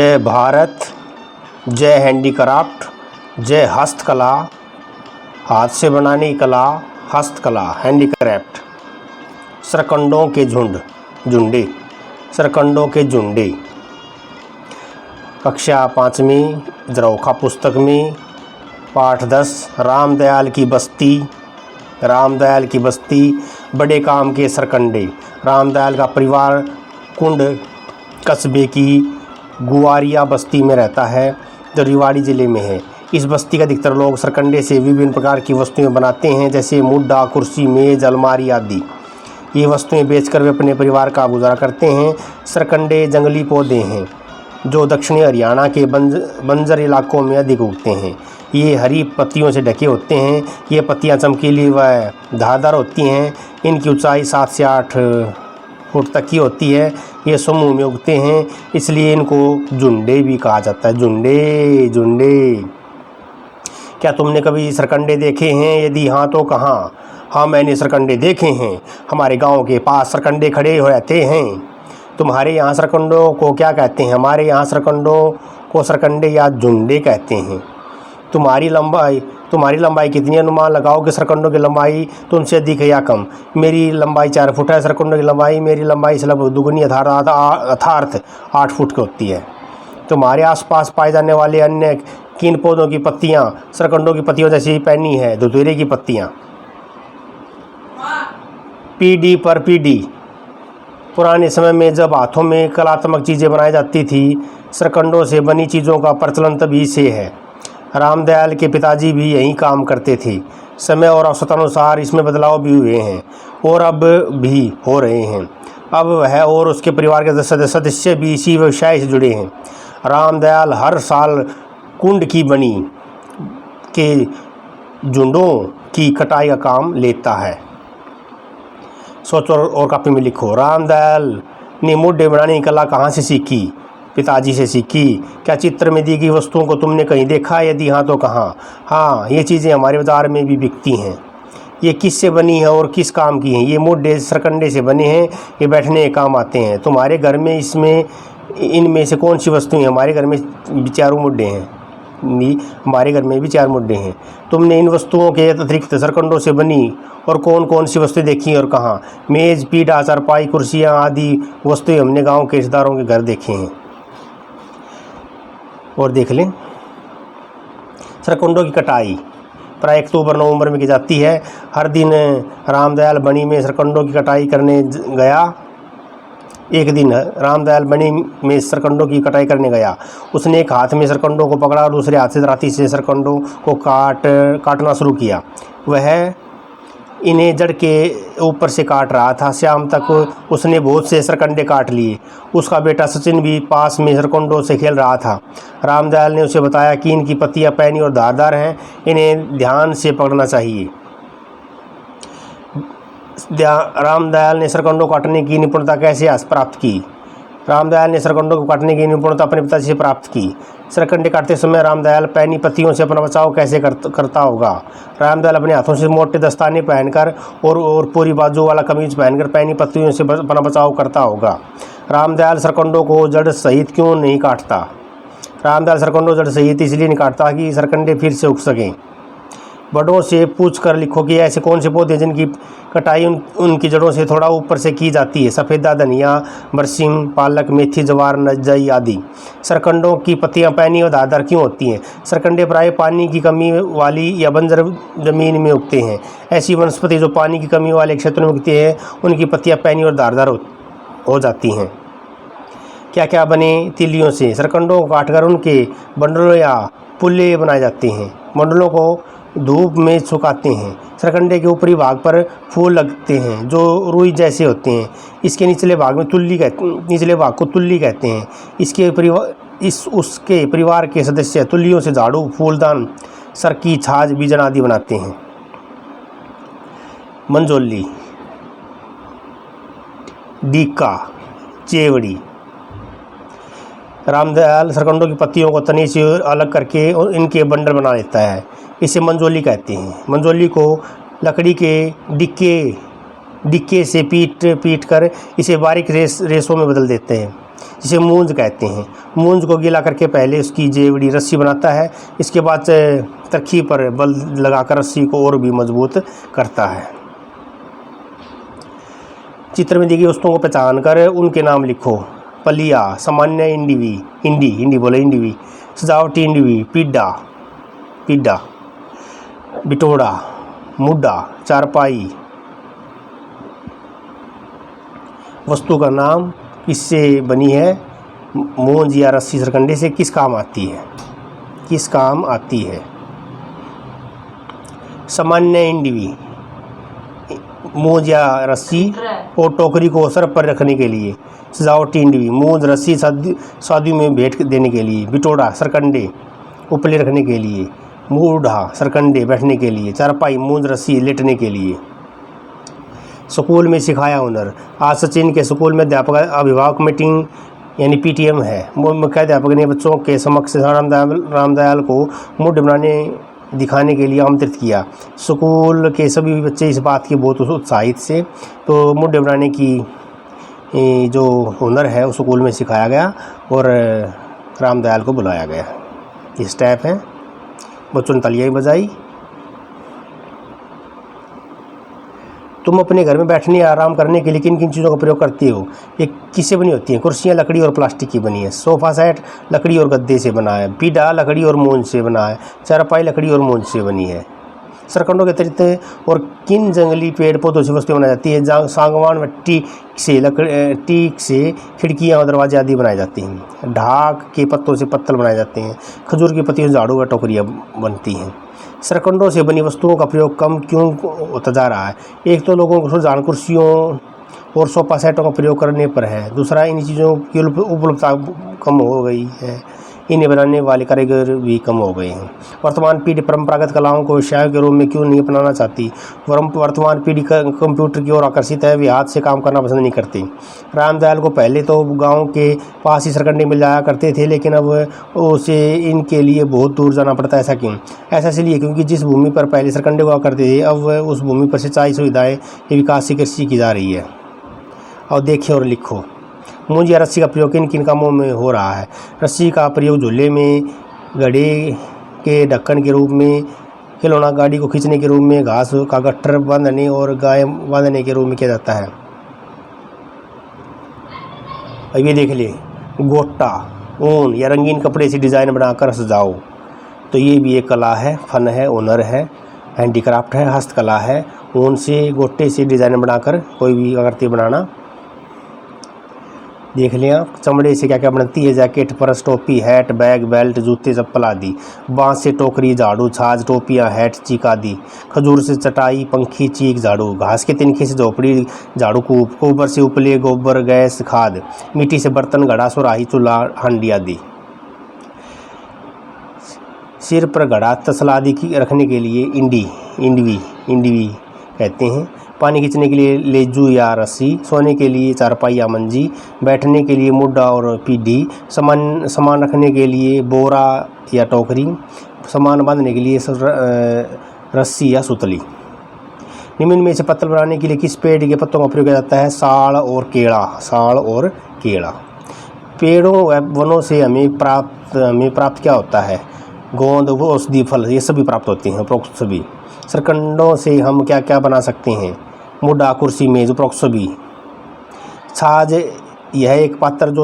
जय भारत, जय हैंडीक्राफ्ट, जय हस्तकला, हाथ से बनाने की कला, हस्तकला, हैंडीक्राफ्ट। सरकंडों के झुंडे, सरकंडों के झुंडे। कक्षा 5वीं जरौखा पुस्तक में पाठ 10 रामदयाल की बस्ती। रामदयाल की बस्ती, बड़े काम के सरकंडे। रामदयाल का परिवार कुंड कस्बे की गुआरिया बस्ती में रहता है, जो रेवाड़ी ज़िले में है। इस बस्ती का अधिकतर लोग सरकंडे से विभिन्न प्रकार की वस्तुएं बनाते हैं, जैसे मुड्ढा, कुर्सी, मेज़, अलमारी आदि। ये वस्तुएं बेचकर वे अपने परिवार का गुजारा करते हैं। सरकंडे जंगली पौधे हैं जो दक्षिणी हरियाणा के बंजर इलाकों में अधिक उगते हैं। ये हरी पत्तियों से ढके होते हैं। ये पत्तियां चमकीली व धारदार होती हैं। इनकी ऊंचाई 7 से 8 फुट तक की होती है। ये समूह में उगते हैं, इसलिए इनको झुंडे भी कहा जाता है। झुंडे। क्या तुमने कभी सरकंडे देखे हैं? यदि हाँ तो कहाँ? हाँ, मैंने सरकंडे देखे हैं। हमारे गांव के पास सरकंडे खड़े हो रहते हैं। तुम्हारे यहाँ सरकंडों को क्या कहते हैं? हमारे यहाँ सरकंडों को सरकंडे या झुंडे कहते हैं। तुम्हारी लंबाई कितनी? अनुमान लगाओ कि सरकंडों की लंबाई तुमसे अधिक है या कम। मेरी लंबाई 4 फुट है। सरकंडों की लंबाई मेरी लंबाई से लगभग दुगुनी अर्थात 8 फुट की होती है। तुम्हारे आसपास पाए जाने वाले अन्य किन पौधों की पत्तियां सरकंडों की पत्तियों जैसी पैनी है? धतूरे की पत्तियां। पीढ़ी पर पीढ़ी। पुराने समय में जब हाथों में कलात्मक चीज़ें बनाई जाती थी, सरकंडों से बनी चीज़ों का प्रचलन तभी से है। रामदयाल के पिताजी भी यही काम करते थे। समय और अवसरानुसार इसमें बदलाव भी हुए हैं और अब भी हो रहे हैं। अब वह और उसके परिवार के सदस्य भी इसी व्यवसाय से जुड़े हैं। रामदयाल हर साल कुंड की बनी के झुंडों की कटाई का काम लेता है। सोचो और कापी में लिखो। रामदयाल ने मुड्ढे बनाने की कला कहाँ से सीखी? पिताजी से सीखी। क्या चित्र में दी गई वस्तुओं को तुमने कहीं देखा? यदि हाँ तो कहाँ? हाँ, ये चीज़ें हमारे बाजार में भी बिकती हैं। ये किससे बनी है और किस काम की हैं? ये मुड्ढे सरकंडे से बने हैं। ये बैठने के काम आते हैं। तुम्हारे घर में इनमें से कौन सी वस्तुएं? हमारे घर में 4 मुड्ढे हैं। हमारे घर में भी 4 मुड्ढे हैं। तुमने इन वस्तुओं के अतिरिक्त सरकंडों से बनी और कौन कौन सी वस्तुएं देखी और कहाँ? मेज़, पीढ़ा, चारपाई, कुर्सियाँ आदि वस्तुएं हमने गांव के रिश्तेदारों के घर देखे हैं। और देख लें। सरकंडों की कटाई प्राय अक्टूबर-नवंबर में की जाती है। हर दिन रामदयाल बनी में सरकंडों की कटाई करने गया। एक दिन रामदयाल बनी में सरकंडों की कटाई करने गया। उसने एक हाथ में सरकंडों को पकड़ा और दूसरे हाथ से राती से सरकंडों को काटना शुरू किया। वह इन्हें जड़ के ऊपर से काट रहा था। शाम तक उसने बहुत से सरकंडे काट लिए। उसका बेटा सचिन भी पास में सरकंडों से खेल रहा था। रामदयाल ने उसे बताया कि इनकी पत्तियां पैनी और धारदार हैं, इन्हें ध्यान से पकड़ना चाहिए। रामदयाल ने सरकंडों काटने की निपुणता कैसे प्राप्त की? रामदयाल ने सरकंडों को काटने की निपुणता अपने पिताजी से प्राप्त की। सरकंडे काटते समय रामदयाल पैनी पत्तियों से अपना बचाव कैसे करता होगा? रामदयाल अपने हाथों से मोटे दस्ताने पहनकर और पूरी बाजू वाला कमीज पहनकर पैनी पत्तियों से अपना बचाव करता होगा। रामदयाल सरकंडों को जड़ सहित क्यों नहीं काटता? रामदयाल सरकंडों जड़ सहित इसलिए नहीं काटता कि सरकंडे फिर से उग सकें। बड़ों से पूछ कर लिखो कि ऐसे कौन से पौधे जिनकी कटाई उनकी जड़ों से थोड़ा ऊपर से की जाती है? सफ़ेदा, धनिया, बरसीम, पालक, मेथी, जवार, नजई आदि। सरकंडों की पत्तियां पैनी और धारदार क्यों होती हैं? सरकंडे प्राय पानी की कमी वाली या बंजर जमीन में उगते हैं। ऐसी वनस्पति जो पानी की कमी वाले क्षेत्रों में उगती है, उनकी पत्तियां पैनी और धारदार हो जाती हैं। क्या क्या बने तिल्लियों से? सरकंडों को काटकर उनके बंडलों या पुल्ले बनाए जाते हैं। बंडलों को धूप में सुखाते हैं। सरकंडे के ऊपरी भाग पर फूल लगते हैं जो रुई जैसे होते हैं। इसके निचले भाग को तुल्ली कहते हैं। उसके परिवार के सदस्य तुल्लियों से झाड़ू, फूलदान, सरकी, छाछ, बीजन आदि बनाते हैं। मंजोली, डीका, चेवड़ी। रामदयाल सरकंडों की पत्तियों को तनी से अलग करके इनके बंडल बना लेता है। इसे मंजोली कहते हैं। मंजोली को लकड़ी के डिक्के से पीट कर इसे बारीक रेसों में बदल देते हैं। जिसे मूंज कहते हैं। मूंज को गीला करके पहले उसकी जेवड़ी रस्सी बनाता है, इसके बाद तरखी पर बल लगाकर रस्सी को और भी मजबूत करता है। चित्र में दी गई वस्तुओं को पहचान कर उनके नाम लिखो। पलिया, सामान्य इंडिवी, सजावटी इंडिवी, पीढ़ा, बिटोड़ा, मुड्डा, चारपाई। वस्तु का नाम किससे बनी है? मूंज या रस्सी सरकंडे से किस काम आती है? सामान्य इंडिवी, मूंज या रस्सी और टोकरी को सर पर रखने के लिए। सजावटी इंडिवी, मूंज रस्सी शादी में भेंट देने के लिए। बिटोड़ा सरकंडे उपले रखने के लिए। मूढ़ा सरकंडे बैठने के लिए। चारपाई मूंज रस्सी लेटने के लिए। स्कूल में सिखाया हुनर। आज सचिन के स्कूल में अध्यापक अभिभावक मीटिंग यानी PTM है। मुख्य अध्यापक ने बच्चों के समक्ष रामदयाल को मूड बनाने दिखाने के लिए आमंत्रित किया। स्कूल के सभी बच्चे इस बात की बहुत उत्साहित से, तो मूड बनाने की जो हुनर है उस स्कूल में सिखाया गया और रामदयाल को बुलाया गया। ये स्टेप है, बच्चों ने तालियां बजाई। तुम अपने घर में बैठने या आराम करने के लिए किन किन चीज़ों का प्रयोग करते हो? ये किससे बनी होती हैं? कुर्सियाँ लकड़ी और प्लास्टिक की बनी है। सोफ़ा सेट लकड़ी और गद्दे से बना है। पीढ़ा लकड़ी और मूंज से बना है। चारपाई लकड़ी और मूंज से बनी है। सरकंडों के तरीके और किन जंगली पेड़ पौधों से वस्तुएं बनाई जाती है? सागवान व टीक से खिड़कियाँ और दरवाजे आदि बनाए जाते हैं। ढाक के पत्तों से पत्तल बनाए जाते हैं। खजूर की पत्तियों से झाड़ू व टोकरियाँ बनती हैं। सरकंडों से बनी वस्तुओं का प्रयोग कम क्यों होता जा रहा है? एक तो लोगों को रुझान कुर्सियों और सोफ़ा सेटों का प्रयोग करने पर है। दूसरा, इन चीज़ों की उपलब्धता कम हो गई है। इन्हें बनाने वाले कारीगर भी कम हो गए हैं। वर्तमान पीढ़ी परंपरागत कलाओं को व्यवसाय के रूप में क्यों नहीं अपनाना चाहती? वर्तमान पीढ़ी कंप्यूटर की ओर आकर्षित है। वे हाथ से काम करना पसंद नहीं करती। रामदयाल को पहले तो गांव के पास ही सरकंडे मिल जाया करते थे, लेकिन अब उसे इनके लिए बहुत दूर जाना पड़ता है। ऐसा क्यों? ऐसा इसलिए क्योंकि जिस भूमि पर पहले सरकंडे हुआ करते थे, अब उस भूमि पर सिंचाई सुविधाएँ के विकास से कृषि की जा रही है। और देखिए और लिखो। मूंज या रस्सी का प्रयोग किन किन कामों में हो रहा है? रस्सी का प्रयोग झूले में, घड़े के ढक्कन के रूप में, खिलौना गाड़ी को खींचने के रूप में, घास का गट्ठर बांधने और गाय बांधने के रूप में किया जाता है। अब ये देख ले, गोटा, ऊन या रंगीन कपड़े से डिज़ाइन बनाकर सजाओ। तो ये भी एक कला है, फन है, हुनर है, हैंडीक्राफ्ट है, हस्तकला है। ऊन से, गोटे से डिज़ाइन बनाकर कोई भी आकृति बनाना। देख लिया। चमड़े से क्या क्या बनती है? जैकेट, पर्स, टोपी, हैट, बैग, बेल्ट, जूते, चप्पल आदि। बांस से टोकरी, झाड़ू, छाछ, टोपियाँ, हैट, चीक आदि। खजूर से चटाई, पंखी, चीक, झाड़ू। घास के तिनके से झोपड़ी, झाड़ू, कूप। गोबर से उपले, गोबर, गैस, खाद। मिट्टी से बर्तन, घड़ा, सुराही, चूल्हा, हांडी आदि। सिर पर घड़ा, तसला आदि की रखने के लिए इंडवी कहते हैं। पानी खींचने के लिए लेजू या रस्सी। सोने के लिए चारपाई या मंजी। बैठने के लिए मुड्डा और पीढ़ी। सामान रखने के लिए बोरा या टोकरी। सामान बांधने के लिए रस्सी या सुतली। निम्न में से पत्तल बनाने के लिए किस पेड़ के पत्तों का प्रयोग किया जाता है? साड़ और केला। पेड़ों व वनों से हमें प्राप्त क्या होता है? गोंद, औषधि, फल, ये सभी प्राप्त होते हैं। उपरोक्त सभी। सरकंडों से हम क्या क्या बना सकते हैं? मुड्डा, कुर्सी, मेज, उपरोक्त सभी। छाछ यह एक पात्र जो